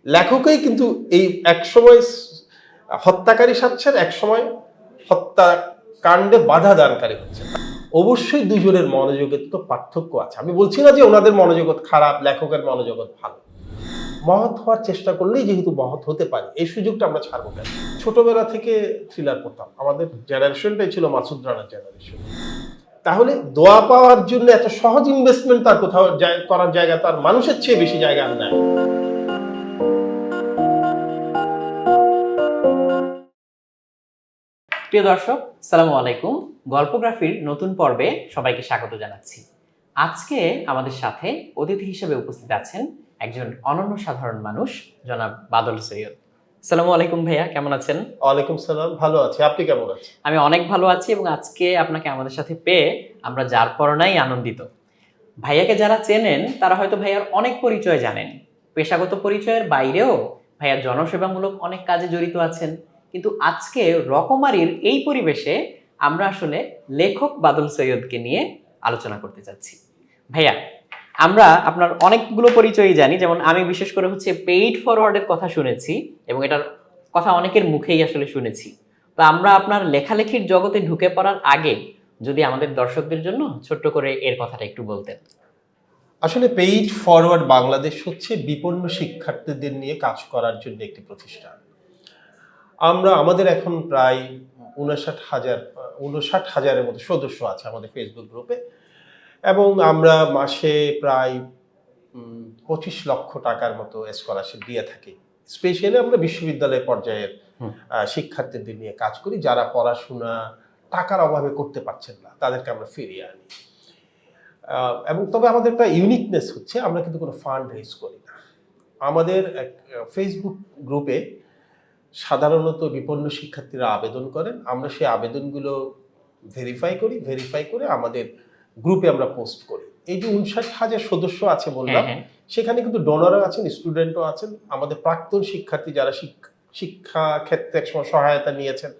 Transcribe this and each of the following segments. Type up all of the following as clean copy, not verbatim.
লেখকই কিন্তু এই একসময় হত্যাকারী সাচ্ছেন, একসময় হত্যাকাণ্ডে বাধা দানকারী হচ্ছে। অবশ্যই দুজনের মনোজগতে তো পার্থক্য আছে। আমি বলছি না যে ওনাদের মনোজগৎ খারাপ, লেখকের মনোজগৎ ভালো। মহৎ হওয়ার চেষ্টা করলেই যেহেতু মহৎ হতে পারি, এই সুযোগটা আমরা ছাড়বো কেন? ছোটবেলা থেকে থ্রিলার পড়তাম। আমাদের জেনারেশনটাই ছিল মাসুদ রানার জেনারেশন। তাহলে দোয়া পাওয়ার জন্য এত সহজ ইনভেস্টমেন্ট তার কোথাও করার জায়গা তার মানুষের চেয়ে বেশি জায়গা আর নাই। প্রিয় দর্শক, সালামু আলাইকুম। গল্পগ্রাফির নতুন পর্বে সবাইকে স্বাগত জানাচ্ছি। আজকে আমাদের সাথে অতিথি হিসেবে উপস্থিত আছেন একজন অনন্য সাধারণ মানুষ, জনাব বাদল সৈয়দ। সালামু আলাইকুম ভাইয়া, কেমন আছেন? ওয়ালাইকুম সালাম, ভালো আছি। আপনি কেমন আছেন? আমি অনেক ভালো আছি এবং আজকে আপনাকে আমাদের সাথে পেয়ে আমরা যার পরনাই আনন্দিত। ভাইয়াকে যারা চেনেন তারা হয়তো ভাইয়ার অনেক পরিচয় জানেন। পেশাগত পরিচয়ের বাইরেও ভাইয়া জনসেবামূলক অনেক কাজে জড়িত আছেন। কিন্তু আজকে রকমারির এই পরিবেশে আমরা আসলে লেখক বাদল সৈয়দকে নিয়ে আলোচনা করতে চাচ্ছি। ভাইয়া, আমরা আপনার অনেকগুলো পরিচয়ই জানি, যেমন আমি বিশেষ করে পেইড ফরওয়ার্ডের কথা শুনেছি এবং এটার কথা অনেকের মুখেই আসলে শুনেছি। তো আমরা আপনার লেখালেখির জগতে ঢুকে পড়ার আগে যদি আমাদের দর্শকদের জন্য ছোট্ট করে এর কথাটা একটু বলতেন। আসলে পেইড ফরওয়ার্ড বাংলাদেশ হচ্ছে বিপন্ন শিক্ষার্থীদের নিয়ে কাজ করার জন্য একটি প্রতিষ্ঠান। আমাদের এখন প্রায় ৫৯,০০০ মতো সদস্য আছে আমাদের ফেসবুক গ্রুপে, এবং আমরা মাসে প্রায় ২৫ লক্ষ টাকার মতো স্কলারশিপ দিয়ে থাকি। স্পেশালি আমরা বিশ্ববিদ্যালয় পর্যায়ের শিক্ষার্থীদের নিয়ে কাজ করি, যারা পড়াশোনা টাকার অভাবে করতে পারছেন না, তাদেরকে আমরা ফিরিয়ে আনি। এবং তবে আমাদের একটা ইউনিকনেস হচ্ছে, আমরা কিন্তু কোনো ফান্ড রেজ করি না। আমাদের ফেসবুক গ্রুপে সাধারণত বিপন্ন শিক্ষার্থীরা আবেদন করেন, আমরা সেই আবেদনগুলো ভেরিফাই করে আমাদের গ্রুপে আমরা পোস্ট করি। এই যে ৫৯,০০০ সদস্য আছে বললাম, সেখানে কিন্তু ডোনারও আছেন, স্টুডেন্টও আছেন, আমাদের প্রাক্তন শিক্ষার্থী যারা শিক্ষা ক্ষেত্রে একসময় সহায়তা নিয়েছেন,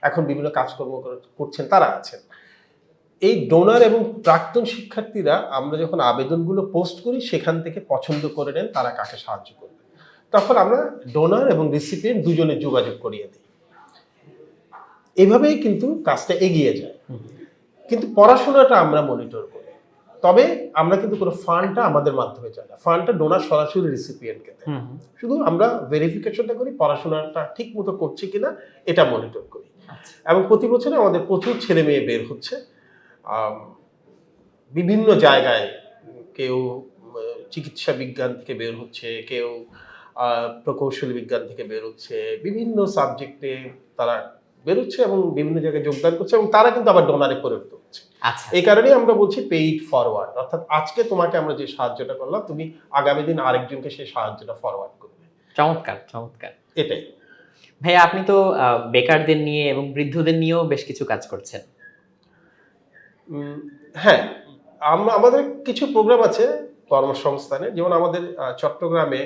এখন বিভিন্ন কাজকর্ম করছেন, তারা আছেন। এই ডোনার এবং প্রাক্তন শিক্ষার্থীরা আমরা যখন আবেদনগুলো পোস্ট করি, সেখান থেকে পছন্দ করে নেন তারা কাকে সাহায্য করবে। তখন আমরা ডোনার এবং রিসিপিয়েন্ট দুজনের যোগাযোগ করিয়ে দিই। এভাবেই কিন্তু কাজটা এগিয়ে যায়। কিন্তু পড়াশোনাটা আমরা মনিটর করি। তবে আমরা কিন্তু কোনো ফান্ডটা আমাদের মাধ্যমে চাই না। ফান্ডটা ডোনার সরাসরি রিসিপিয়েন্টকে দেয়। শুধু আমরা ভেরিফিকেশনটা করি, পড়াশোনাটা ঠিক মতো করছে কিনা এটা মনিটর করি। এবং প্রতি বছরে আমাদের প্রচুর ছেলে মেয়ে বের হচ্ছে বিভিন্ন জায়গায়। কেউ চিকিৎসা বিজ্ঞান থেকে বের হচ্ছে, কেউ প্রকৌশল বিজ্ঞান থেকে বের হচ্ছে, বিভিন্ন সাবজেক্টে তারা বেরোচ্ছে এবং বিভিন্ন জায়গায় যোগদান করছে, এবং তারা কিন্তু আবার ডোনারে পরিণত হচ্ছে। এই কারণেই আমরা বলছি পেইড ফরওয়ার্ড, অর্থাৎ আজকে তোমাকে আমরা যে সাহায্যটা করলাম, তুমি আগামী দিন আরেকজনকে সেই সাহায্যটা ফরওয়ার্ড করবে। চমৎকার চমৎকার। এটাই ভাইয়া, আপনি তো বেকারদের নিয়ে এবং বৃদ্ধদের নিয়েও বেশ কিছু কাজ করছেন। হ্যাঁ, আমাদের কিছু প্রোগ্রাম আছে কর্মসংস্থানে, যেমন আমাদের চট্টগ্রামে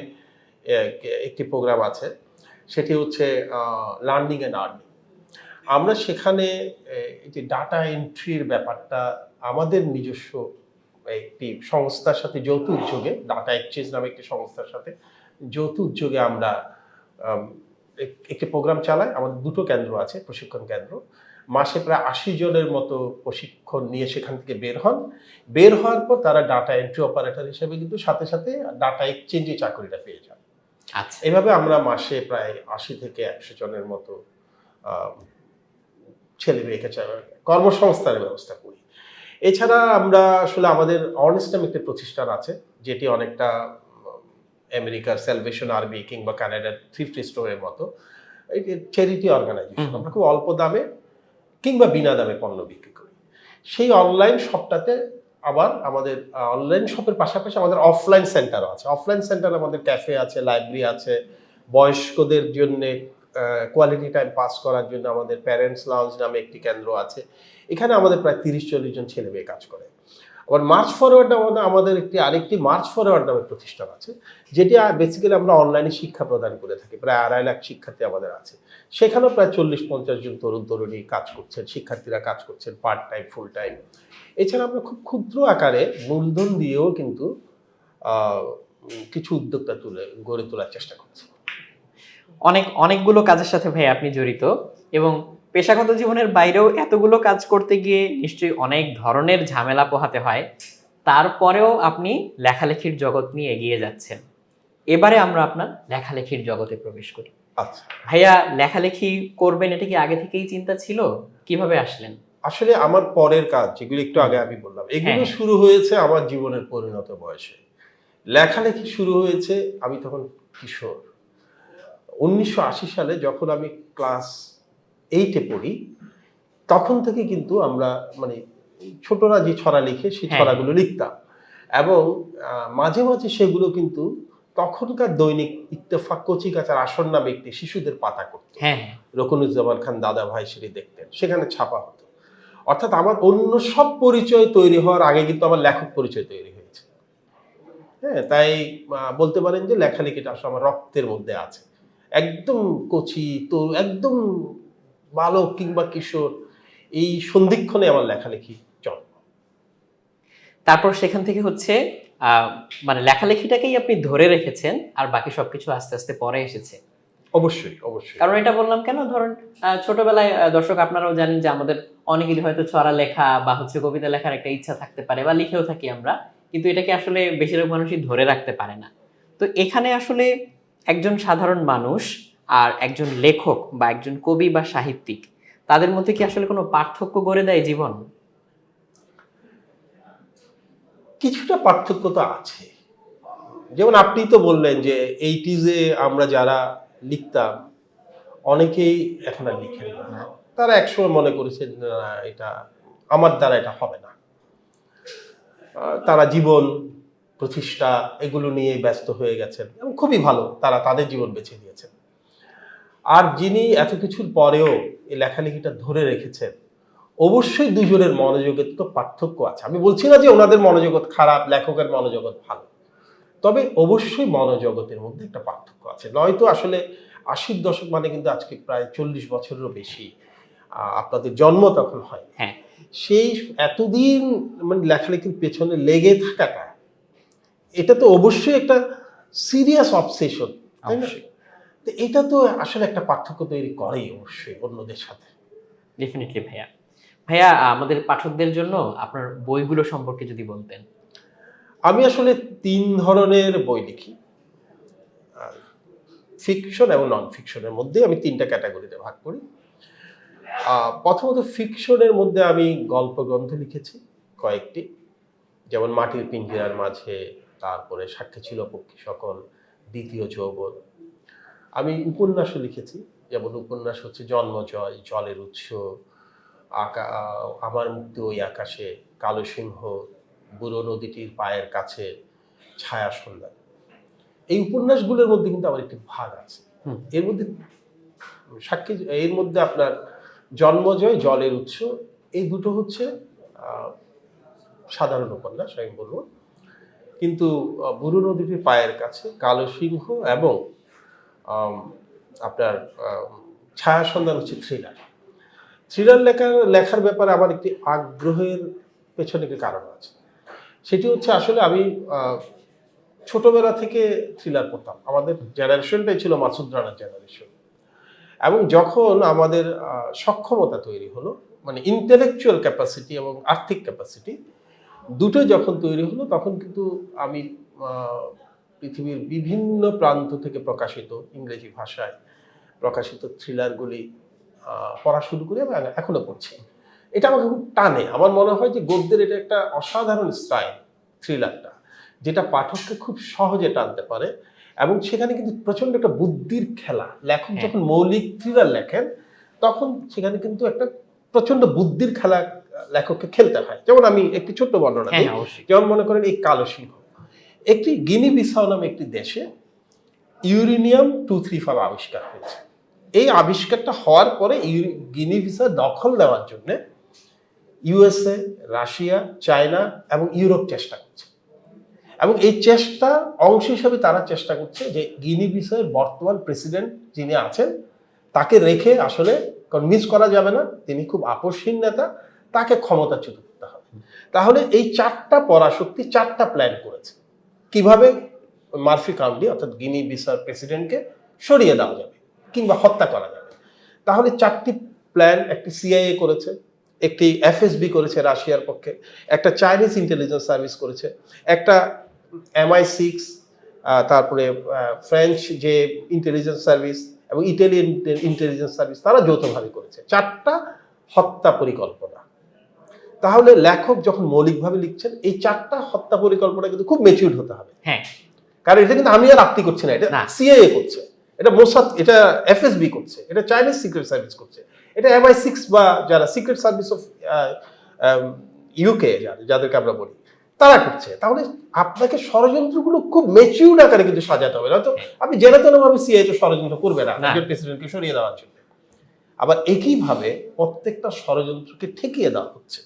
একটি প্রোগ্রাম আছে, সেটি হচ্ছে লার্নিং অ্যান্ড আর্নিং। আমরা সেখানে এই যে ডাটা এন্ট্রির ব্যাপারটা আমাদের নিজস্ব একটি সংস্থার সাথে যৌথ উদ্যোগে, ডাটা এক্সচেঞ্জ নামে একটি সংস্থার সাথে যৌথ উদ্যোগে আমরা একটি প্রোগ্রাম চালাই। আমাদের 2টো কেন্দ্র আছে, প্রশিক্ষণ কেন্দ্র। মাসে প্রায় ৮০ জনের মতো প্রশিক্ষণ নিয়ে সেখান থেকে বের হওয়ার পর তারা ডাটা এন্ট্রি অপারেটর হিসেবে কিন্তু সাথে সাথে ডাটা এক্সচেঞ্জে চাকরিটা পেয়ে যান। আচ্ছা, এভাবে আমরা মাসে প্রায় ৮০ থেকে ১০০ জনের মতো ছেলে মেয়েকে কর্মসংস্থানের ব্যবস্থা করি। এছাড়া আমরা আসলে আমাদের অনেস্ট নামে একটি প্রতিষ্ঠান আছে, যেটি অনেকটা আমেরিকার স্যালভেশন আর্মি কিংবা কানাডার থ্রিফ্ট স্টোরের মতো চ্যারিটি অর্গানাইজেশন। আমরা খুব অল্প দামে কিংবা বিনা দামে পণ্য বিক্রি করি। সেই অনলাইন শপটাতে আবার আমাদের অনলাইন শপের পাশাপাশি আমাদের অফলাইন সেন্টারও আছে। অফলাইন সেন্টারে আমাদের ক্যাফে আছে, লাইব্রেরি আছে, বয়স্কদের জন্য কোয়ালিটি টাইম পাস করার জন্য আমাদের প্যারেন্টস লাউঞ্জ নামে একটি কেন্দ্র আছে। এখানে আমাদের প্রায় ৩০-৪০ জন ছেলে মেয়ে কাজ করে। আবার মার্চ ফরওয়ার্ড আমাদের আরেকটি মার্চ ফরওয়ার্ড নামে প্রতিষ্ঠান আছে, যেটি বেসিক্যালি আমরা অনলাইনে শিক্ষা প্রদান করে থাকি। প্রায় ২.৫ লাখ শিক্ষার্থী আমাদের আছে। সেখানেও প্রায় ৪০-৫০ জন তরুণ-তরুণী কাজ করছেন, শিক্ষার্থীরা কাজ করছেন পার্ট টাইম, ফুল টাইম। এছাড়া আমরা খুব ক্ষুদ্র আকারে মূলধন দিয়েও কিন্তু কিছু উদ্যোক্তা গড়ে তোলার চেষ্টা করছি। অনেকগুলো কাজের সাথে ভাই আপনি জড়িত, এবং পেশাগত জীবনের বাইরেও এতগুলো কাজ করতে গিয়ে নিশ্চয়ই অনেক ধরনের ঝামেলা পোহাতে হয়। তারপরেও আপনি লেখালেখির জগৎ নিয়ে এগিয়ে যাচ্ছেন। এবারে আমরা আপনার লেখালেখির জগতে প্রবেশ করি। আচ্ছা, ভাইয়া, লেখালেখি করবেন এটা কি আগে থেকেই চিন্তা ছিল? কিভাবে আসলেন? আসলে আমার পরের কাজ যেগুলো একটু আগে আমি বললাম, এগুলো হ্যাঁ। শুরু হয়েছে আমার জীবনের পরিণত বয়সে। লেখালেখি শুরু হয়েছে আমি তখন কিশোর। 1980 সালে যখন আমি ক্লাস 8-এ পড়ি, তখন থেকে কিন্তু আমরা মানে ছোটরা যে ছড়া লিখে সেই হ্যাঁ। ছড়াগুলো লিখতাম, এবং মাঝে মাঝে সেগুলো কিন্তু তখনকার দৈনিক ইত্তেফাক কচিকাঁচার আসর নামে একটি শিশুদের পাতা করত। হ্যাঁ। রকুনুজ্জামান খান দাদা ভাই সেটি দেখতেন, সেখানে ছাপা হতো। অর্থাৎ আমার অন্য সব পরিচয় তৈরি হওয়ার আগে কিন্তু আমার লেখক পরিচয় তৈরি হয়েছে। হ্যাঁ, তাই বলতে পারেন যে লেখালেখিটা আসলে আমার রক্তের মধ্যে আছে। একদম কচি তো একদম বালক কিংবা কিশোর এই সন্ধিক্ষণে আমার লেখালেখি জন্ম। তারপর সেখান থেকে হচ্ছে মানে লেখালেখিটাকেই আপনি ধরে রেখেছেন, আর বাকি সবকিছু আস্তে আস্তে পরে এসেছে। অবশ্যই, অবশ্যই। কারণ এটা বললাম কেন, ধরুন ছোটবেলায় দর্শক আপনারাও জানেন যে আমাদের অনেকেরই হয়তো ছড়া লেখা বা হচ্ছে কবিতা লেখার একটা ইচ্ছা থাকতে পারে, বা লিখেও থাকি আমরা, কিন্তু এটাকে আসলে বেশিরভাগ মানুষই ধরে রাখতে পারে না। তো এখানে আসলে একজন সাধারণ মানুষ আর একজন লেখক বা একজন কবি বা সাহিত্যিক, তাদের মধ্যে কি আসলে কোনো পার্থক্য গড়ে দেয় জীবন? কিছুটা পার্থক্য তো আছে। যেমন আপনি তো বললেন যে 80s-এ আমরা যারা লিখতাম অনেকেই এখন আর লিখেন না। তারা একসময় মনে করেছেন না, এটা আমার দ্বারা এটা হবে না। তারা জীবন প্রতিষ্ঠা এগুলো নিয়ে ব্যস্ত হয়ে গেছেন, এবং খুবই ভালো, তারা তাদের জীবন বেছে নিয়েছেন। আর যিনি এত কিছুর পরেও এই লেখালেখিটা ধরে রেখেছেন, অবশ্যই দুজনের মনোজগতে তো পার্থক্য আছে। আমি বলছি না যে ওনাদের মনোজগৎ খারাপ, লেখকের মনোজগৎ ভালো, তবে অবশ্যই মনোজগতের মধ্যে একটা পার্থক্য আছে। নয়তো আসলে 80-র দশক মানে কিন্তু আজকে প্রায় 40 বছরেরও বেশি। আপনাদের জন্ম তখন হয়। হ্যাঁ। সেই এতদিন মানে লেখালেখির পেছনে লেগে থাকাটা, এটা তো অবশ্যই একটা সিরিয়াস অবসেশন, তাই না? অবশ্যই। তো এটা তো আসলে একটা পার্থক্য তৈরি করেই অবশ্যই অন্যদের সাথে। ডেফিনিটলি ভাইয়া। ভাইয়া, আমাদের পাঠকদের জন্য আপনার বইগুলো সম্পর্কে যদি বলতেন। আমি আসলে 3 ধরনের বই লিখি। ফিকশন এবং নন ফিকশনের মধ্যে আমি 3টা ক্যাটাগরিতে ভাগ করি। প্রথমত ফিকশনের মধ্যে আমি গল্প গ্রন্থ লিখেছি কয়েকটি, যেমন মাটির পিঞ্জিরার মাঝে, তারপরে সাক্ষী ছিল পক্ষী সকল, দ্বিতীয় যৌবন। আমি উপন্যাসও লিখেছি, যেমন উপন্যাস হচ্ছে জন্মজয়, জলের উৎস, আমার মুক্তি ওই আকাশে, কালো সিংহ, বুড়ো নদীটির পায়ের কাছে, ছায়া সন্ধ্যা। এই উপন্যাসগুলোর মধ্যে কিন্তু আমার একটি ভাগ আছে। এর মধ্যে সাক্ষী, এর মধ্যে আপনার জন্মজয়, জলের উৎস, এই দুটো হচ্ছে সাধারণ উপন্যাস আমি বলবো। কিন্তু বুড়ো নদীটির পায়ের কাছে, কালো সিংহ এবং আপনার ছায়া সন্ধান হচ্ছে থ্রিলার। থ্রিলার লেখার ব্যাপারে আমার একটি আগ্রহের পেছনে একটি কারণ আছে। সেটি হচ্ছে আসলে আমি ছোটবেলা থেকে থ্রিলার পড়তাম। আমাদের জেনারেশনটাই ছিল মাসুদ রানার জেনারেশন, এবং যখন আমাদের সক্ষমতা তৈরি হলো, মানে ইন্টেলেকচুয়াল ক্যাপাসিটি এবং আর্থিক ক্যাপাসিটি দুটোই যখন তৈরি হলো, তখন কিন্তু আমি পৃথিবীর বিভিন্ন প্রান্ত থেকে প্রকাশিত ইংরেজি ভাষায় প্রকাশিত থ্রিলারগুলি পড়া শুরু করি, এবং এখনো পড়ছি। এটা আমাকে খুব টানে। আমার মনে হয় যে গদ্যের এটা একটা অসাধারণ স্টাইল, থ্রিলারটা, যেটা পাঠককে খুব সহজে টানতে পারে, এবং সেখানে কিন্তু প্রচন্ড একটা বুদ্ধির খেলা। লেখক যখন মৌলিক থ্রিলার লেখেন, তখন সেখানে কিন্তু একটা প্রচন্ড বুদ্ধির খেলা লেখককে খেলতে হয়। যেমন আমি একটি ছোট্ট বর্ণনা দিই। যেমন মনে করেন এই কালো সিংহ, একটি গিনি বিসাও নামে একটি দেশে ইউরেনিয়াম 235 আবিষ্কার হয়েছে। এই আবিষ্কারটা হওয়ার পরে গিনি বিসা দখল নেওয়ার জন্য ইউএসএ, রাশিয়া, চায়না এবং ইউরোপ চেষ্টা করছে, এবং এই চেষ্টার অংশ হিসাবে তারা চেষ্টা করছে যে গিনি বিসার বর্তমান প্রেসিডেন্ট যিনি আছেন তাকে রেখে আসলে কনভিন্স করা যাবে না, তিনি খুব আপসহীন নেতা, তাকে ক্ষমতাচ্যুত করতে হবে। তাহলে এই 4টা পরাশক্তি 4টা প্ল্যান করেছে কিভাবে মার্ফি কাউন্টি অর্থাৎ গিনি বিসার প্রেসিডেন্টকে সরিয়ে দেওয়া যাবে কিংবা হত্যা করা যাবে। তাহলে 4টি প্ল্যান একটি সিআইএ করেছে, একটি এফএসবি করেছে রাশিয়ার পক্ষে, একটা চাইনিজ ইন্টেলিজেন্স সার্ভিস করেছে, একটা MI6, তারপরে ফ্রেঞ্চ যে ইন্টেলিজেন্স সার্ভিস এবং ইটালিয়ান ইন্টেলিজেন্স সার্ভিস, তারা যৌথভাবে করেছে 4টা হত্যা পরিকল্পনা। তাহলে লেখক যখন মৌলিকভাবে লিখছেন এই 4টা হত্যা পরিকল্পনা কিন্তু খুব ম্যাচিউরড হতে হবে। হ্যাঁ, কারণ এটা কিন্তু আমি আর আপনি করছি না, এটা না। সিআইএ করছে, এটা মোসাদ, এটা এফএসবি করছে, এটা চাইনিজ সিক্রেট সার্ভিস করছে, এটা MI6 বা যারা সিক্রেট সার্ভিস অফ ইউকে যাদেরকে আমরা বলি তারা করছে। তাহলে আপনাকে ষড়যন্ত্রগুলো খুব ম্যাচিউরড আকারে কিন্তু সাজাতে হবে, নয়তো আপনি জেনে তেনভাবে সিআইএ তো ষড়যন্ত্র করবে না একজন প্রেসিডেন্টকে সরিয়ে দেওয়ার জন্য। আবার একইভাবে প্রত্যেকটা ষড়যন্ত্রকে ঠেকিয়ে দেওয়া হচ্ছে।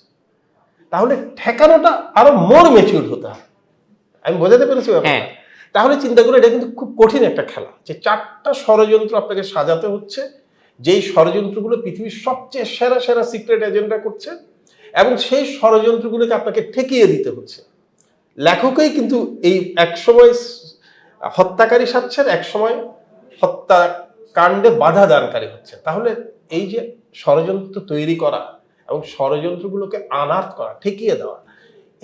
তাহলে ঠেকানোটা আরো মোর ম্যাচিউরড হতে হবে। আমি বোঝাতে পেরেছি ব্যাপারটা? তাহলে চিন্তা করে এটা কিন্তু খুব কঠিন একটা খেলা, যে 4টা ষড়যন্ত্র আপনাকে সাজাতে হচ্ছে, যেই ষড়যন্ত্রগুলো পৃথিবীর সবচেয়ে সেরা সেরা সিক্রেট এজেন্ডা করছে, এবং সেই ষড়যন্ত্রগুলোকে আপনাকে ঠেকিয়ে দিতে হচ্ছে। লেখকই কিন্তু এই একসময় হত্যাকারী সাচ্ছেন, একসময় হত্যাকাণ্ডে বাধা দানকারী হচ্ছে। তাহলে এই যে ষড়যন্ত্র তৈরি করা এবং ষড়যন্ত্রগুলোকে আনার্ট করা, ঠেকিয়ে দেওয়া,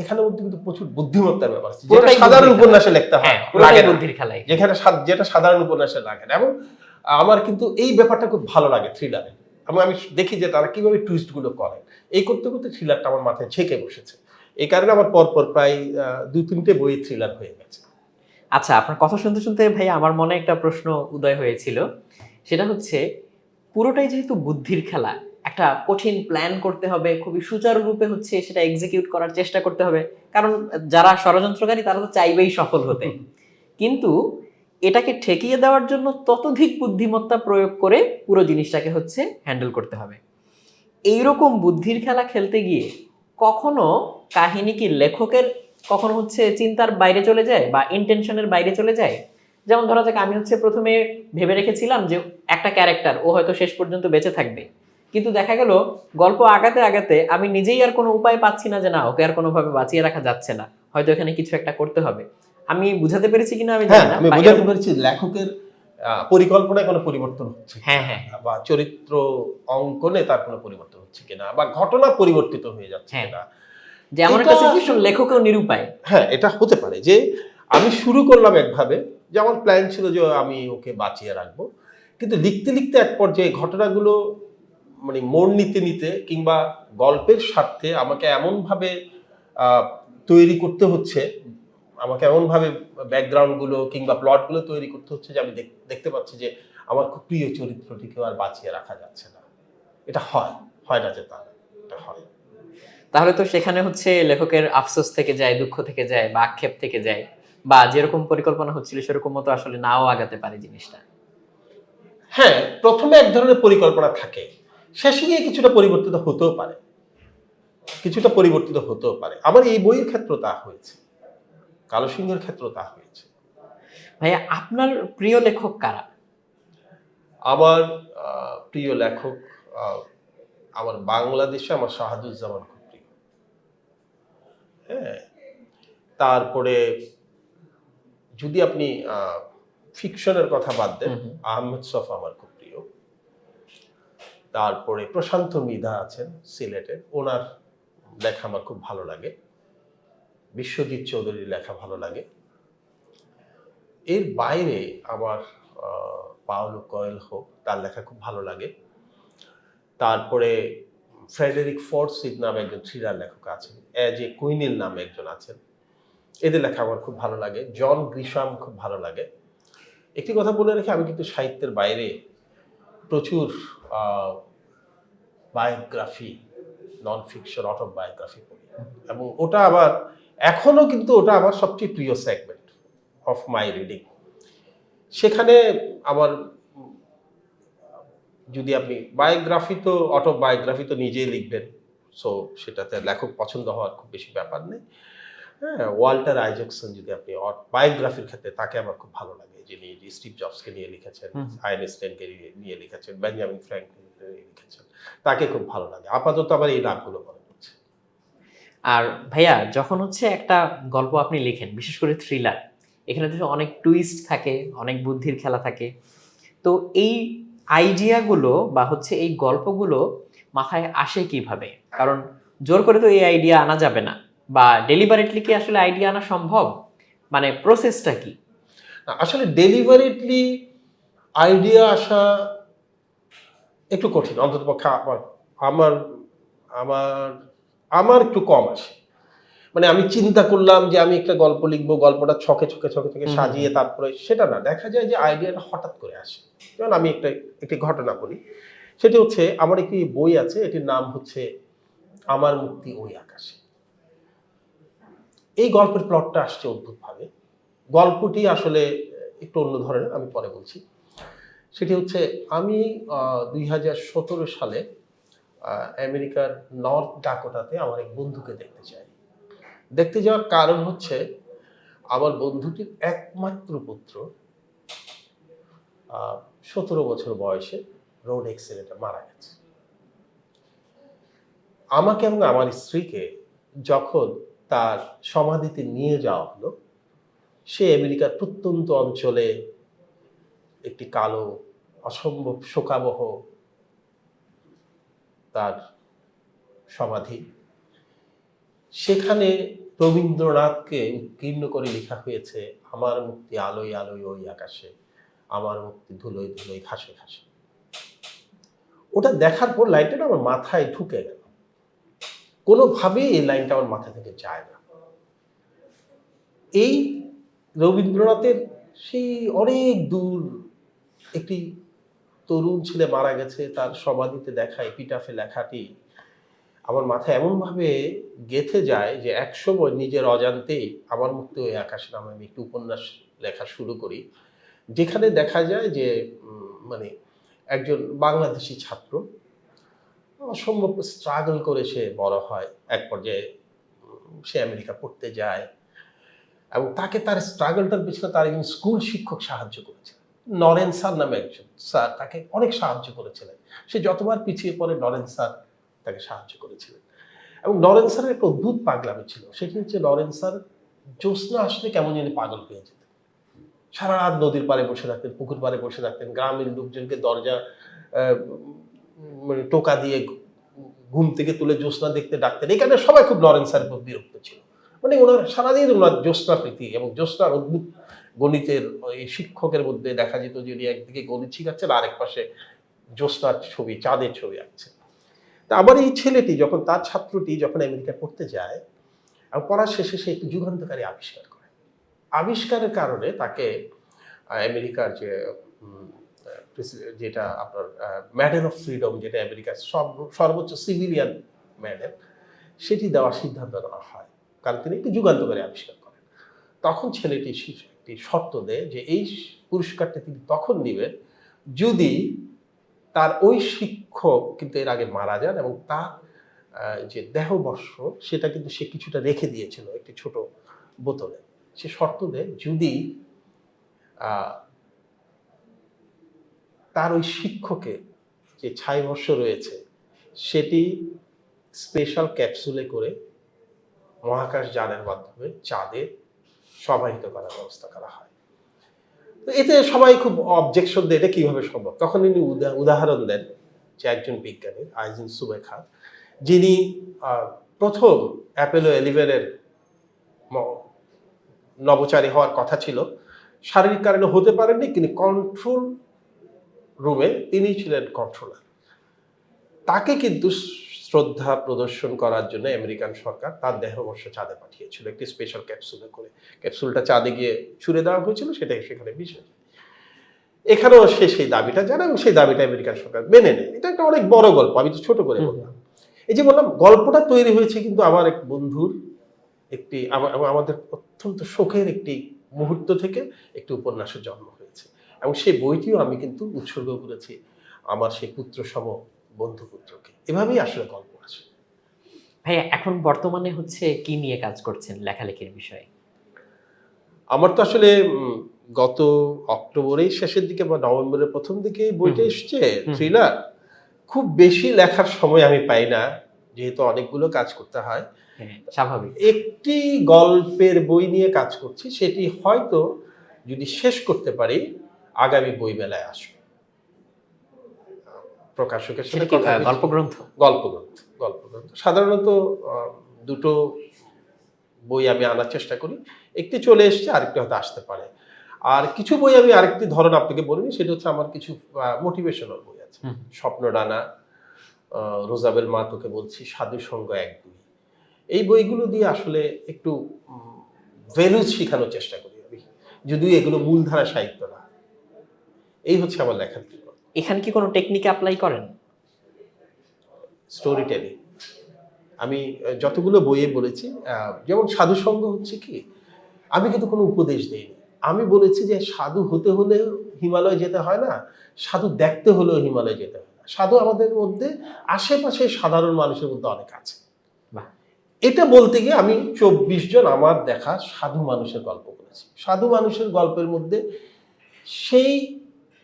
এখানের মধ্যে কিন্তু প্রচুর বুদ্ধিমত্তার ব্যাপার আছে, যেটা সাধারণ উপন্যাসে লিখতে হয় লাগে না, যেটা সাধারণ উপন্যাসে লাগে না। এবং আমার কিন্তু এই ব্যাপারটা খুব ভালো লাগে থ্রিলারে, এবং আমি দেখি যে তারা কিভাবে টুইস্ট গুলো করে। এই করতে করতে থ্রিলারটা আমার মাথায় ছেকে বসেছে। এই কারণে আমার পরপর প্রায় 2-3টে বই থ্রিলার হয়ে গেছে। আচ্ছা, আপনার কথা শুনতে শুনতে ভাই আমার মনে একটা প্রশ্ন উদয় হয়েছিল, সেটা হচ্ছে পুরোটাই যেহেতু বুদ্ধির খেলা, একটা কঠিন প্ল্যান করতে হবে, খুবই সুচারুরূপে হচ্ছে সেটা এক্সিকিউট করার চেষ্টা করতে হবে, কারণ যারা ষড়যন্ত্রকারী তারা তো চাইবেই সফল হতে, কিন্তু এটাকে ঠেকিয়ে দেওয়ার জন্য ততোধিক বুদ্ধিমত্তা প্রয়োগ করে পুরো জিনিসটাকে হচ্ছে হ্যান্ডেল করতে হবে। এইরকম বুদ্ধির খেলা খেলতে গিয়ে কখনো কাহিনী কি লেখকের কখনো হচ্ছে চিন্তার বাইরে চলে যায় বা ইন্টেনশনের বাইরে চলে যায়? যেমন ধরা যাক আমি হচ্ছে প্রথমে ভেবে রেখেছিলাম যে একটা ক্যারেক্টার ও হয়তো শেষ পর্যন্ত বেঁচে থাকবে, কিন্তু দেখা গেল গল্প আগাতে আগাতে আমি নিজেই আর কোনো উপায় পাচ্ছি না যে না, ওকে আর কোনোভাবে বাঁচিয়ে রাখা যাচ্ছে না, হয়তো এখানে কিছু একটা করতে হবে। আমি বুঝাতে পেরেছি কিনা আমি জানি না। আমি বুঝাতে পেরেছি, লেখকের পরিকল্পনায় কোনো পরিবর্তন হচ্ছে, বা চরিত্র অঙ্কনে তার কোনো পরিবর্তন হচ্ছে কিনা, বা ঘটনা পরিবর্তিত হয়ে যাচ্ছে কিনা, যেমন একটা সিচুয়েশন লেখকেও নিরুপায়। হ্যাঁ, এটা হতে পারে যে আমি শুরু করলাম একভাবে, যে আমার প্ল্যান ছিল যে আমি ওকে বাঁচিয়ে রাখবো, কিন্তু লিখতে লিখতে এক পর্যায়ে ঘটনাগুলো মানে মোড় নিতে নিতে কিংবা গল্পের স্বার্থে আমাকে এমনভাবে তৈরি করতে হচ্ছে, আমাকে এমনভাবে ব্যাকগ্রাউন্ডগুলো কিংবা প্লটগুলো তৈরি করতে হচ্ছে যে আমি দেখতে পাচ্ছি যে আমার খুব প্রিয় চরিত্রটিকেও আর বাঁচিয়ে রাখা যাচ্ছে না। এটা হয় না যে তা, এটা হয়। তাহলে তো সেখানে হচ্ছে লেখকের আফসোস থেকে যায়, দুঃখ থেকে যায়, বা আক্ষেপ থেকে যায়, বা যেরকম পরিকল্পনা হচ্ছিল সেরকম মতো আসলে নাও আগাতে পারে জিনিসটা। হ্যাঁ, প্রথমে এক ধরনের পরিকল্পনা থাকে, শেষে গিয়ে কিছুটা পরিবর্তিত হতেও পারে। আমার এই বইয়ের ক্ষেত্রে তা হয়েছে, কালো সিংহের ক্ষেত্রে তা হয়েছে। ভাইয়া, আপনার প্রিয় লেখক কারা? আমার প্রিয় লেখক, আমার বাংলাদেশে আমার শাহাদুজ্জামান খুব প্রিয়। হ্যাঁ, তারপরে যদি আপনি ফিকশনের কথা বাদ দেন, আহমেদ ছফা আমার খুব প্রিয়। তারপরে প্রশান্ত মৃধা আছেন সিলেটের, ওনার লেখা আমার খুব ভালো লাগে। বিশ্বজিৎ চৌধুরীর লেখা ভালো লাগে। এর বাইরে আমার পাওলো কোয়েলহো, তার লেখা খুব ভালো লাগে। তারপরে ফ্রেডেরিক ফোর্সিথ নামে একজন থ্রিলার লেখক আছেন, এজ এ কুইনিল নামে একজন আছেন, এদের লেখা আমার খুব ভালো লাগে। জন গ্রিশাম খুব ভালো লাগে। একটি কথা বলে রেখে, আমি কিন্তু সাহিত্যের বাইরে প্রচুর বায়োগ্রাফি, নন ফিকশন, অটোবায়োগ্রাফি পড়ি, এবং ওটা আবার এখনো কিন্তু ওটা আমার সবচেয়ে প্রিয় সেগমেন্ট অফ মাই রিডিং। সেখানে আমার, যদি আপনি বায়োগ্রাফি তো অটোবায়োগ্রাফি তো নিজেই লিখবেন, সো সেটাতে লেখক পছন্দ হওয়ার খুব বেশি ব্যাপার নেই। হ্যাঁ, ওয়াল্টার আইজাকসন যদি আপনি বায়োগ্রাফির ক্ষেত্রে, তাকে আমার খুব ভালো লাগে, যিনি স্টিভ জবসকে নিয়ে লিখেছেন, আইনস্টাইনকে নিয়ে লিখেছেন, বেঞ্জামিন ফ্র্যাঙ্কলিন নিয়ে লিখেছেন, তাকে খুব ভালো লাগে। আপাতত আবার এই নামগুলো মনে পড়ছে। আর ভাইয়া, যখন হচ্ছে একটা গল্প আপনি লিখেন, বিশেষ করে থ্রিলার, এখানে তো অনেক টুইস্ট থাকে, অনেক বুদ্ধির খেলা থাকে। তো এই আইডিয়াগুলো বা হচ্ছে এই গল্পগুলো মাথায় আসে কিভাবে? কারণ জোর করে তো এই আইডিয়া আনা যাবে না, বা ডেলিবারেটলি কি আসলে আইডিয়া আনা সম্ভব? মানে প্রসেসটা কি? আসলে ডেলিভারিটলি আইডিয়া আসা একটু কঠিন, অন্ততপক্ষে আমার আমার আমার একটু কম আসে। মানে আমি চিন্তা করলাম যে আমি একটা গল্প লিখবো, গল্পটা ছকে ছকে ছকে ছকে হুম, হুম, সাজিয়ে তারপরে সেটা না, দেখা যায় যে আইডিয়াটা হঠাৎ করে আসে। যেমন আমি একটি ঘটনা বলি, সেটি হচ্ছে আমার একটি বই আছে, এটির নাম হচ্ছে আমার মুক্তি ওই আকাশে। এই গল্পের প্লটটা আসছে অদ্ভুতভাবে। গল্পটি আসলে একটু অন্য ধরনের, আমি পরে বলছি। সেটি হচ্ছে আমি ২০১৭ সালে আমেরিকার নর্থ ডাকোটাতে আমার এক বন্ধুকে দেখতে চাই। দেখতে যাওয়ার কারণ হচ্ছে আমার বন্ধুটির একমাত্র পুত্র ১৭ বছর বয়সে রোড অ্যাক্সিডেন্টে মারা গেছে। আমাকে এবং আমার স্ত্রীকে যখন তার সমাধিতে নিয়ে যাওয়া হলো, সে আমেরিকার প্রত্যন্ত অঞ্চলে একটি কালো অসম্ভব শোকাবহ তার সমাধি। সেখানে রবীন্দ্রনাথকে উৎকীর্ণ করে লেখা হয়েছে, আমার মুক্তি আলোয় আলোয় ওই আকাশে, আমার মুক্তি ধুলোয় ধুলোয় ঘাসে ঘাসে। ওটা দেখার পর লাইনটা না আমার মাথায় ঢুকে গেল। কোনোভাবেই এই লাইনটা আমার মাথা থেকে যায় না। এই রবীন্দ্রনাথের সেই অনেক দূর একটি তরুণ ছেলে মারা গেছে, তার সমাধিতে দেখা এপিটাফে লেখাটি আমার মাথায় এমনভাবে গেঁথে যায় যে একসময় নিজের অজান্তেই আমার মুক্তি ওই আকাশে নামে আমি একটি উপন্যাস লেখা শুরু করি, যেখানে দেখা যায় যে মানে একজন বাংলাদেশি ছাত্র অসম্ভব স্ট্রাগল করে সে বড় হয়, এক পর্যায়ে সে আমেরিকা পড়তে যায়, এবং তাকে তার স্ট্রাগলটার পিছনে তার একজন স্কুল শিক্ষক সাহায্য করেছিলেন। নরেন স্যার নামে একজন স্যার তাকে অনেক সাহায্য করেছিলেন। সে যতবার পিছিয়ে পড়ে নরেন স্যার তাকে সাহায্য করেছিলেন। এবং নরেন স্যারের একটা অদ্ভুত পাগলামি ছিল, সেটি হচ্ছে নরেন স্যার জ্যোৎস্না আসলে কেমন জানি পাগল হয়ে যেতেন। সারা রাত নদীর পাড়ে বসে থাকতেন, পুকুর পাড়ে বসে থাকতেন, গ্রামের লোকজনকে দরজা মানে টোকা দিয়ে ঘুম থেকে তুলে জ্যোৎস্না দেখতে ডাকতেন। এখানে সবাই খুব নরেন স্যারের উপর বিরক্ত ছিল। মানে ওনার সারাদিন ওনার জ্যোৎস্না প্রীতি এবং জ্যোৎস্নার অদ্ভুত গণিতের এই শিক্ষকের মধ্যে দেখা যেত যে উনি একদিকে গণিত শিখাচ্ছেন, আরেক পাশে জ্যোৎস্নার ছবি, চাঁদের ছবি আঁকছেন। তা আবার এই ছেলেটি যখন তার ছাত্রটি যখন আমেরিকায় পড়তে যায় এবং পড়ার শেষে সে একটি যুগান্তকারী আবিষ্কার করে। আবিষ্কারের কারণে তাকে আমেরিকার যে যেটা আপনার মেডেল অফ ফ্রিডম, যেটা আমেরিকার সর্বোচ্চ সিভিলিয়ান মেডেল, সেটি দেওয়ার সিদ্ধান্ত নেওয়া হয়, কারণ তিনি একটি যুগান্তকারী আবিষ্কার করেন। তখন ছেলেটি একটি শর্ত দেয় যে এই পুরস্কারটি তিনি তখন নেবেন যদি তার ওই শিক্ষক কিন্তু এর আগে মারা যান, এবং তার যে দেহবর্ষ সেটা কিন্তু সে কিছুটা রেখে দিয়েছিল একটি ছোট বোতলে। সে শর্ত দেয় যদি তার ওই শিক্ষকের যে ছাইবর্ষ রয়েছে সেটি স্পেশাল ক্যাপসুলে করে মহাকাশ যানের মাধ্যমে চাঁদে সমাহিত করার ব্যবস্থা করা হয়। তো এতে সবাই খুব অবজেকশন দেয়, এটা কিভাবে সম্ভব। তখন তিনি উদাহরণ দেন যে একজন বিজ্ঞানী আইজিন সুবেখা, যিনি প্রথম অ্যাপোলো 11-এর নভোচারী হওয়ার কথা ছিল, শারীরিক কারণে হতে পারেননি, কিন্তু কন্ট্রোল রুমে তিনি ছিলেন কন্ট্রোলার। তাকে কিন্তু শ্রদ্ধা প্রদর্শন করার জন্য আমেরিকান সরকার তার দেহবর্ষ চাঁদে পাঠিয়েছিল একটি স্পেশাল ক্যাপসুলে করে। ক্যাপসুলটা চাঁদে গিয়ে ছুড়ে দেওয়া হয়েছিল, সেটাই সেখানে মিশে যায়। এখানেও সে সেই দাবিটা জানে এবং সেই দাবিটা আমেরিকান সরকার মেনে নেয়। এটা একটা অনেক বড় গল্প, আমি তো ছোট করে বললাম। এই যে বললাম গল্পটা তৈরি হয়েছে কিন্তু আমার এক বন্ধুর একটি আমাদের অত্যন্ত শোকের একটি মুহূর্ত থেকে একটি উপন্যাসের জন্ম হয়েছে, এবং সেই বইটিও আমি কিন্তু উৎসর্গ করেছি আমার সেই পুত্রসম বন্ধু পুত্রকে। এভাবেই আসলে গল্প আসে। ভাইয়া এখন বর্তমানে হচ্ছে কি নিয়ে কাজ করছেন লেখালেখির বিষয়ে? আমার তো আসলে গত অক্টোবরের শেষের দিকে বা নভেম্বরের প্রথম দিকে বইটা এসছে, থ্রিলার। খুব বেশি লেখার সময় আমি পাই না, যেহেতু অনেকগুলো কাজ করতে হয়, হ্যাঁ, স্বাভাবিক। একটি গল্পের বই নিয়ে কাজ করছি, সেটি হয়তো যদি শেষ করতে পারি আগামী বই মেলায় আসবে। প্রকাশকের সাথে সেটা কি কথা হয়েছে। গল্পগ্রন্থ? গল্পগ্রন্থ সাধারণত দুটো বই আমি আনার চেষ্টা করি, একটি চলে এসছে, আরেকটি হয়তো আসতে পারে। আর কিছু বই আমি আরেকটি ধরন আপনাকে বলিনি, সেটা হচ্ছে আমার কিছু মোটিভেশনাল বই আছে। হুম। স্বপ্নডানা, রোজাবেল মা তোকে বলছি, সাধু সঙ্গ ১-২, এই বইগুলো দিয়ে আসলে একটু ভ্যালুজ শেখানোর চেষ্টা করি আমি, যদিও এগুলো মূলধারা সাহিত্য না। এই হচ্ছে আমার লেখার দিক। এখানে কি কোনো টেকনিক অ্যাপ্লাই করেন? স্টোরি টেলিং আমি যতগুলো বইয়ে বলেছি, যেমন সাধু সঙ্গ হচ্ছে কি, আমি কিন্তু কোনো উপদেশ দেইনি। আমি বলেছি যে সাধু হতে হলে হিমালয় যেতে হয় না, সাধু দেখতে হলেও হিমালয় যেতে হয় না। সাধু আমাদের মধ্যে আশেপাশে সাধারণ মানুষের মধ্যে অনেক আছে। বাহ! এটা বলতে গিয়ে আমি ২৪ জন আমার দেখা সাধু মানুষের গল্প বলেছি। সাধু মানুষের গল্পের মধ্যে সেই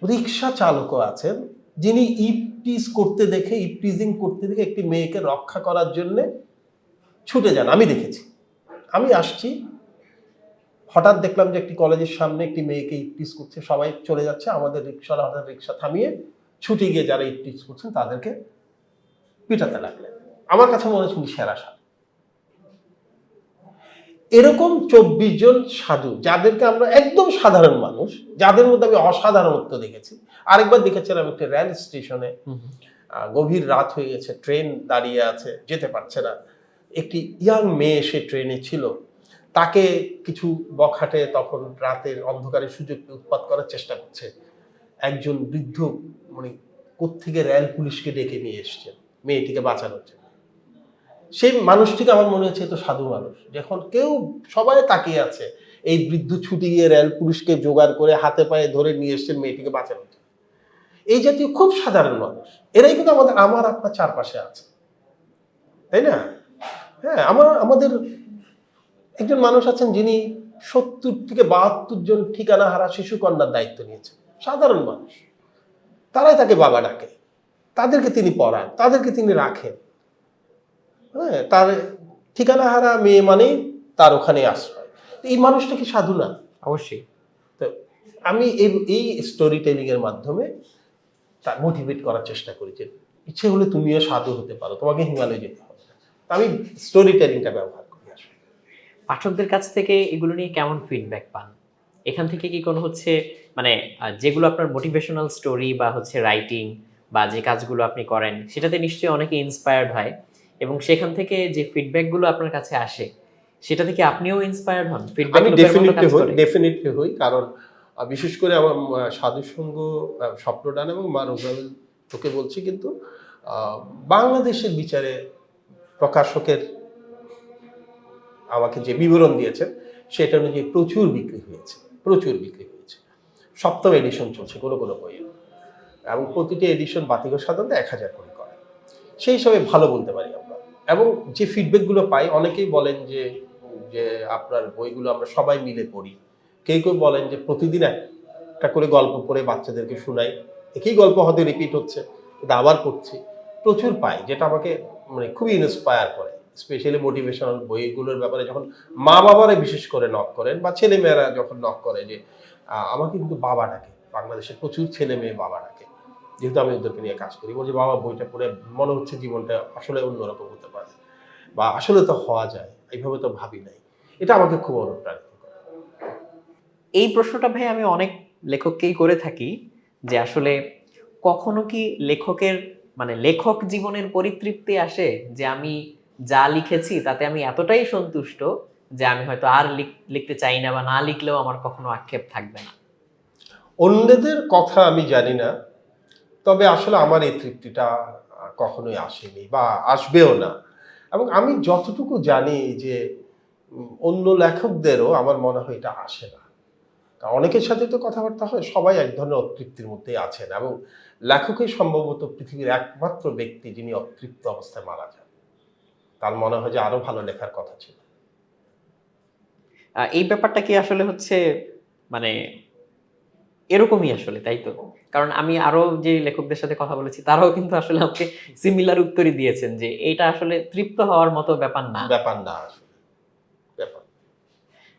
রিক্সা চালকও আছেন, যিনি ইপটিজ করতে দেখে, ইপটিজিং করতে দেখে একটি মেয়েকে রক্ষা করার জন্য ছুটে যান। আমি দেখেছি। আমি আসছি, হঠাৎ দেখলাম যে একটি কলেজের সামনে একটি মেয়েকে ইপটিজ করছে, সবাই চলে যাচ্ছে, আমাদের রিক্সাওয়ালা হঠাৎ রিক্সা থামিয়ে ছুটে গিয়ে যারা ইপটিজ করছেন তাদেরকে পিটাতে লাগলেন। আমার কাছে মনে হচ্ছে উনি সেরা সাধু। এরকম ২৪ জন সাধু, যাদেরকে আমরা একদম সাধারণ মানুষ, যাদের মধ্যে আমি অসাধারণত্ব দেখেছি। আরেকবার দেখেছিলাম একটা রেল স্টেশনে, গভীর রাত হয়ে গেছে, ট্রেন দাঁড়িয়ে আছে, যেতে পারছে না, একটি ইয়াং মেয়ে সে ট্রেনে ছিল, তাকে কিছু বখাটে তখন রাতের অন্ধকারে সুযোগ উৎপাত করার চেষ্টা করছে। একজন বৃদ্ধ মানে কোত্থেকে রেল পুলিশকে ডেকে নিয়ে এসছেন মেয়েটিকে বাঁচানোর জন্য। সেই মানুষটিকে আমার মনে হচ্ছে তো সাধু মানুষ, যখন কেউ সবাই তাকিয়ে আছে, এই বৃদ্ধ ছুটি গিয়ে রেল পুলিশকে জোগাড় করে হাতে পায়ে ধরে নিয়ে এসছেন মেয়েটিকে বাঁচানোর জন্য। এই জাতীয় খুব সাধারণ মানুষ, এরাই কিন্তু আমার আপনার চারপাশে আছে, তাই না? হ্যাঁ, আমাদের একজন মানুষ আছেন যিনি ৭০ থেকে ৭২ জন ঠিকানা হারা শিশু কন্যার দায়িত্ব নিয়েছেন। সাধারণ মানুষ, তারাই তাকে বাবা ডাকে, তাদেরকে তিনি পড়ান, তাদেরকে তিনি রাখেন। হ্যাঁ, তার ঠিকানা হারা মেয়ে মানেই তার ওখানে আশ্রয়। এই মানুষটা কি সাধু না? অবশ্যই। তো আমি এই স্টোরি টেলিং এর মাধ্যমে তা মোটিভেট করার চেষ্টা করি যে ইচ্ছে হলে তুমিও সাধু হতে পারো, তোমাকে হিমালয় যেতে হবে না। আমি স্টোরি টেলিংটা ব্যবহার করি আসলে। পাঠকদের কাছ থেকে এগুলো নিয়ে কেমন ফিডব্যাক পান? এখান থেকে কি কোনো হচ্ছে মানে যেগুলো আপনার মোটিভেশনাল স্টোরি বা হচ্ছে রাইটিং বা যে কাজগুলো আপনি করেন সেটাতে নিশ্চয়ই অনেকে ইন্সপায়ার্ড হয় এবং সেখান থেকে যে ফিডব্যাকগুলো আপনার কাছে আসে সেটা থেকে আপনিও ইন্সপায়ার্ড হন? ফিডব্যাক আমি লুপের মতো কাজ করে? ডেফিনেটলি হই, কারণ বিশেষ করে আমার সাধু সঙ্গ, স্বপ্নদান এবং মা রোজাবেল তোকে বলছি, কিন্তু বাংলাদেশের বিচারে প্রকাশকের আমাকে যে বিবরণ দিয়েছেন সেটা অনুযায়ী প্রচুর বিক্রি হয়েছে। ৭ম এডিশন চলছে কোনো কোনো বইয়ের, এবং প্রতিটি এডিশন বাতিঘর সাধারণত ১,০০০ করে করে। সেই হিসাবে ভালো বলতে পারি আমরা। এবং যে ফিডব্যাকগুলো পাই, অনেকেই বলেন যে যে আপনার বইগুলো আমরা সবাই মিলে পড়ি। কেউ কেউ বলেন যে প্রতিদিন একটা করে গল্প পড়ে বাচ্চাদেরকে শোনাই, একই গল্প হয়তো রিপিট হচ্ছে, কিন্তু আবার পড়ছি। প্রচুর পাই, যেটা আমাকে মানে খুবই ইন্সপায়ার করে। স্পেশালি মোটিভেশনাল বইগুলোর ব্যাপারে যখন মা বাবারা বিশেষ করে নক করেন, বা ছেলে মেয়েরা যখন নক করে যে আমাকে কিন্তু বাবা ডাকে, বাংলাদেশের প্রচুর ছেলে মেয়ে বাবা ডাকে, যেহেতু আমি ওদেরকে নিয়ে কাজ করি, বলছি বাবা বইটা পড়ে মনে হচ্ছে জীবনটা আসলে অন্যরকম হতে পারে, বা আসলে তো হওয়া যায়, এইভাবে তো ভাবি নাই। এটা আমাকে খুব অনুপ্রাণিত করে। এই প্রশ্নটা ভাই আমি অনেক লেখককেই করে থাকি যে আসলে কখনো কি লেখকের মানে লেখক জীবনের পরিতৃপ্তি আসে যে আমি যা লিখেছি তাতে আমি এতটাই সন্তুষ্ট যে আমি হয়তো আর লিখতে চাই না বা না লিখলেও আমার কখনো আক্ষেপ থাকবে না? অন্যদের কথা আমি জানি না, তবে আসলে আমার এই তৃপ্তিটা কখনোই আসেনি বা আসবেও না। এবং আমি যতটুকু জানি যে অন্য লেখকদেরও আমার মনে হয় এটা আসে না। কারণ অনেকের সাথে তো কথাবার্তা হয়, সবাই এক ধরনের অতৃপ্তির মধ্যেই আছেন, এবং লেখকই সম্ভবত পৃথিবীর একমাত্র ব্যক্তি যিনি অতৃপ্ত অবস্থায় মারা যান। তার মনে হয় যে আরো ভালো লেখার কথা ছিল। এই ব্যাপারটা কি আসলে হচ্ছে মানে এরকমই আসলে, তাই তো? কারণ আমি আরো যে লেখকদের সাথে কথা বলেছি তারাও কিন্তু আসলে আমাকে সিমিলার উত্তরই দিয়েছেন যে এটা আসলে তৃপ্ত হওয়ার মতো ব্যাপার না। ব্যাপার না আসলে, ব্যাপার।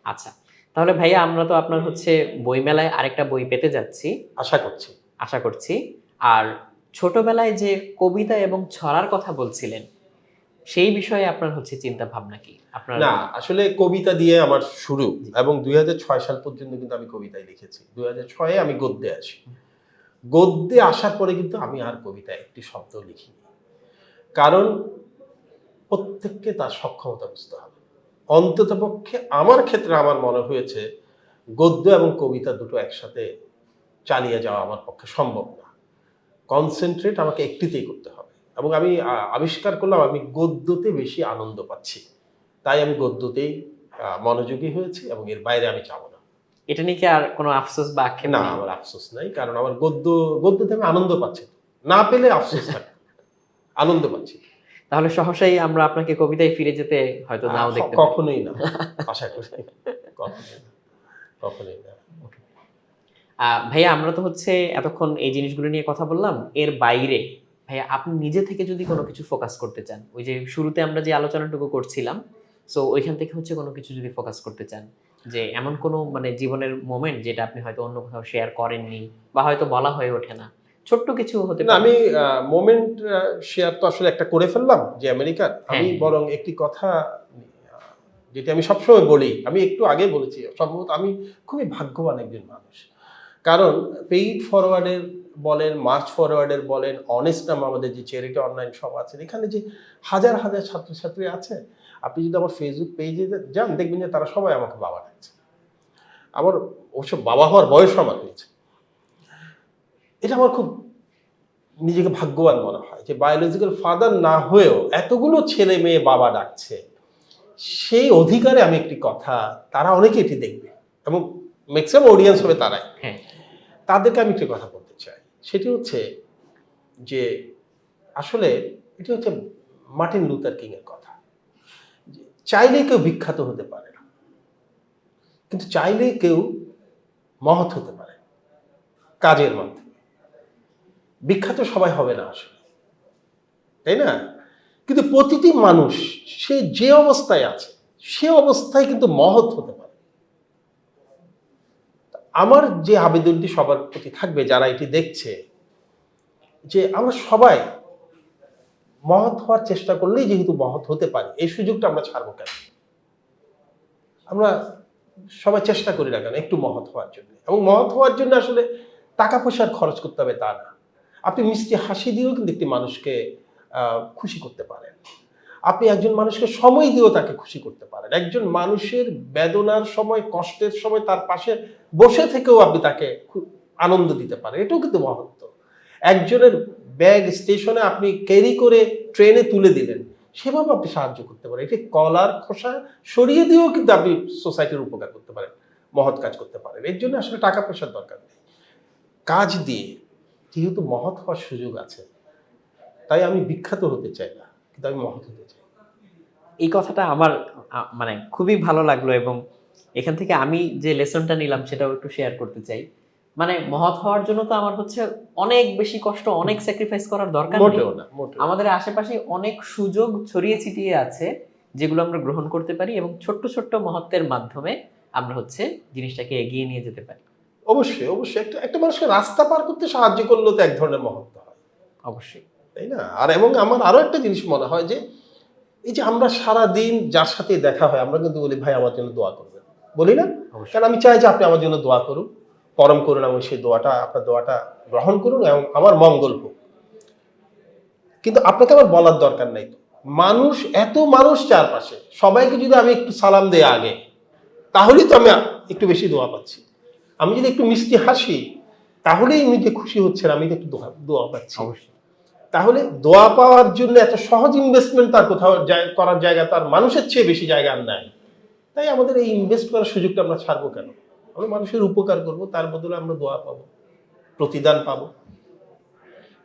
আচ্ছা, তাহলে ভাইয়া আমরা তো আপনার হচ্ছে বইমেলায় আরেকটা বই পেতে যাচ্ছি, আশা করছি। আশা করছি। আর ছোটবেলায় যে কবিতা এবং ছড়ার কথা বলছিলেন, সেই বিষয়ে আপনার হচ্ছে চিন্তা ভাবনা কি? আপনার না, আসলে কবিতা দিয়ে আমার শুরু, জি। এবং 2006 সাল পর্যন্ত কিন্তু আমি কবিতায় লিখেছি। 2006-এ আমি গদ্যে আসি। গদ্যে আসার পরে কিন্তু আমি আর কবিতায় একটি শব্দ লিখিনি। কারণ প্রত্যেককে তার সক্ষমতা বুঝতে হবে। অন্ততপক্ষে আমার ক্ষেত্রে আমার মনে হয়েছে গদ্য এবং কবিতা দুটো একসাথে চালিয়ে যাওয়া আমার পক্ষে সম্ভব না। কনসেনট্রেট আমাকে একটিতেই করতে হবে। এবং আমি আবিষ্কার করলাম আমি গদ্যতে বেশি আনন্দ পাচ্ছি। তাই আমি গদ্যতেই মনোযোগী হয়েছি এবং এর বাইরে আমি যাব না। এটা নিয়ে কি আর কোনো আফসোস বা আক্ষেপ না, নেই? আমার আফসোস নাই। কারণ আমার গদ্যতে আমি আনন্দ পাচ্ছি। না পেলে আফসোস থাকে। আনন্দ পাচ্ছি। তাহলে সহসাই আমরা আপনাকে কবিতায় ফিরে যেতে হয়তো নাও দেখতে পারি। কখনোই না। আশা করি। কখনোই না। কখনোই না। ভাইয়া আমরা তো হচ্ছে এতক্ষণ এই জিনিসগুলো নিয়ে কথা বললাম। এর বাইরে ভাইয়া আপনি নিজে থেকে যদি কোনো কিছু ফোকাস করতে চান, ওই যে শুরুতে আমরা যে আলোচনাটুকু করছিলাম, সো ওইখান থেকে হচ্ছে কোনো কিছু যদি ফোকাস করতে চান, যে এমন কোনো মানে জীবনের মোমেন্ট যেটা আপনি হয়তো অন্য কোথাও শেয়ার করেননি বা হয়তো বলা হয়ে ওঠে না, ছোট্ট কিছু হতে না, পারে। আমি মোমেন্ট শেয়ার তো আসলে একটা করে ফেললাম যে আমেরিকার। আমি হ্যাঁ। বরং একটি কথা যেটা আমি সবসময় বলি, আমি একটু আগে বলেছি, সম্ভবত আমি খুবই ভাগ্যবান একজন মানুষ। কারণ পেইড ফরওয়ার্ডের বলেন, মার্চ ফরওয়ার্ডের বলেন, অনেস্ট নাম আমাদের যে চ্যারিটি অনলাইন সব আছে, এখানে যে হাজার হাজার ছাত্রছাত্রী আছে, আপনি যদি আমার ফেসবুক পেজে যান দেখবেন যে তারা সবাই আমাকে বাবা ডাকছে। আমার অবশ্য বাবা হওয়ার বয়সও আমার হয়েছে। এটা আমার খুব নিজেকে ভাগ্যবান মনে হয় যে বায়োলজিক্যাল ফাদার না হয়েও এতগুলো ছেলে মেয়ে বাবা ডাকছে, সেই অধিকারে আমি একটি কথা, তারা অনেকে এটি দেখবে এবং ম্যাক্সিমাম অডিয়েন্স হবে তারাই। হ্যাঁ। তাদেরকে আমি একটি কথা বলতে চাই, সেটি হচ্ছে যে আসলে এটি হচ্ছে মার্টিন লুথার কিং এর কথা, যে চাইলে কেউ বিখ্যাত হতে পারে না, কিন্তু চাইলে কেউ মহৎ হতে পারে কাজের মাধ্যমে। বিখ্যাত সবাই হবে না আসলে, তাই না? কিন্তু প্রতিটি মানুষ সে যে অবস্থায় আছে সে অবস্থায় কিন্তু মহৎ হতে পারে। আমার যে আবেদনটি সবার প্রতি থাকবে যারা এটি দেখছে, যে আমরা সবাই মহৎ হওয়ার চেষ্টা করলেই যেহেতু মহৎ হতে পারি, এই সুযোগটা আমরা ছাড়বো কেন? আমরা সবাই চেষ্টা করি না কেন একটু মহৎ হওয়ার জন্য? এবং মহৎ হওয়ার জন্য আসলে টাকা পয়সার খরচ করতে হবে তা না। আপনি মিষ্টি হাসি দিয়েও কিন্তু একটি মানুষকে খুশি করতে পারেন। আপনি একজন মানুষকে সময় দিয়েও তাকে খুশি করতে পারেন। একজন মানুষের বেদনার সময়, কষ্টের সময় তার পাশে বসে থেকেও আপনি তাকে আনন্দ দিতে পারেন। এটাও কিন্তু মহত্ব। একজনের ব্যাগ স্টেশনে আপনি ক্যারি করে ট্রেনে তুলে দিলেন, সেভাবে আপনি সাহায্য করতে পারেন। এটি কলার খোসা সরিয়ে দিয়েও কিন্তু আপনি সোসাইটির উপকার করতে পারেন, মহৎ কাজ করতে পারেন। এর জন্য আসলে টাকা পয়সার দরকার নেই। কাজ দিয়ে যেহেতু মহৎ হওয়ার সুযোগ আছে, তাই আমি বিখ্যাত হতে চাই না, কিন্তু আমি মহৎ হতে চাই। এই কথাটা আমার মানে খুবই ভালো লাগলো এবং এখান থেকে আমি যে লেসনটা নিলাম সেটাও একটু শেয়ার করতে চাই। মানে মহৎ হওয়ার জন্য তো আমার হচ্ছে অনেক বেশি কষ্ট, অনেক স্যাক্রিফাইস করার দরকার নেই। মোটেও না, মোটেও না। আমাদের আশেপাশে অনেক সুযোগ ছড়িয়ে ছিটিয়ে আছে যেগুলো আমরা গ্রহণ করতে পারি এবং ছোট্ট ছোট্ট মহত্বের মাধ্যমে আমরা হচ্ছে জিনিসটাকে এগিয়ে নিয়ে যেতে পারি। অবশ্যই, অবশ্যই একটা মানুষকে রাস্তা পার করতে সাহায্য করলেও তো এক ধরনের মহত্ব হয়, অবশ্যই। তাই না? আর এবং আমার আরো একটা জিনিস মনে হয় যে এই যে আমরা সারা দিন যার সাথে দেখা হয় আমরা কিন্তু বলি ভাই আমার জন্য দোয়া করবেন, বলি না? অবশ্যই। কারণ আমি চাই যে আপনি আমার জন্য দোয়া করুন, পরম করুন এবং সেই দোয়াটা, আপনার দোয়াটা গ্রহণ করুন এবং আমার মঙ্গল হোক। কিন্তু আপনাকে আমার বলার দরকার নাই তো। মানুষ, এত মানুষ চারপাশে, সবাইকে যদি আমি একটু সালাম দেই আগে, তাহলেই তো আমি একটু বেশি দোয়া পাচ্ছি। আমি যদি একটু মিষ্টি হাসি, তাহলেই উনি যে খুশি হচ্ছেন, আমি তো একটু দোয়া পাচ্ছি। অবশ্যই। তাহলে দোয়া পাওয়ার জন্য এত সহজ ইনভেস্টমেন্ট তার কোথাও করার জায়গা তার মানুষের চেয়ে বেশি জায়গা আর নাই। তাই আমাদের এই ইনভেস্ট করার সুযোগটা আমরা ছাড়বো কেন? আমরা মানুষের উপকার করব, তার বদলে আমরা দোয়া পাবো, প্রতিদান পাবো।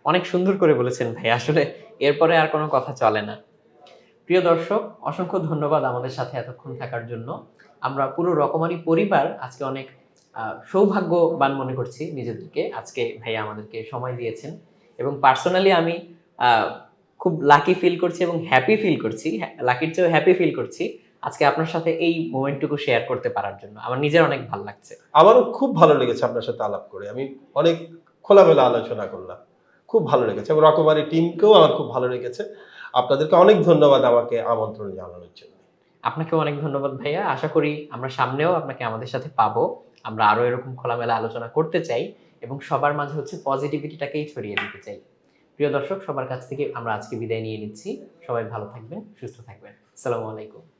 অনেক সুন্দর করে বলেছেন ভাই, আসলে এরপরে আর কোনো কথা চলে না। প্রিয় দর্শক, অসংখ্য ধন্যবাদ আমাদের সাথে এতক্ষণ থাকার জন্য। আমরা পুরো রকমারি পরিবার আজকে অনেক সৌভাগ্যবান মনে করছি নিজেদেরকে, আজকে ভাইয়া আমাদেরকে সময় দিয়েছেন। এবং পার্সোনালি আমি আহ, খুব লাকি ফিল করছি এবং হ্যাপি ফিল করছি, লাকির চেয়েও হ্যাপি ফিল করছি আজকে আপনার সাথে এই মোমেন্টটুকু শেয়ার করতে পারার জন্য। আমার নিজের অনেক ভালো লাগছে। আমারও খুব ভালো লেগেছে আপনার সাথে আলাপ করে। আমি অনেক খোলামেলা আলোচনা করলাম। খুব ভালো লেগেছে এবং রকমারি টিমকেও আমার খুব ভালো লেগেছে। আপনাদেরকে অনেক ধন্যবাদ আমাকে আমন্ত্রণ জানানোর জন্য। আপনাকেও অনেক ধন্যবাদ ভাইয়া। আশা করি আমরা সামনেও আপনাকে আমাদের সাথে পাবো। আমরা আরো এরকম খোলামেলা আলোচনা করতে চাই এবং সবার মাঝে হচ্ছে পজিটিভিটিটাকেই ছড়িয়ে দিতে চাই। প্রিয় দর্শক, সবার কাছ থেকে আমরা আজকে বিদায় নিয়ে নিচ্ছি। সবাই ভালো থাকবেন, সুস্থ থাকবেন। আসসালামু আলাইকুম।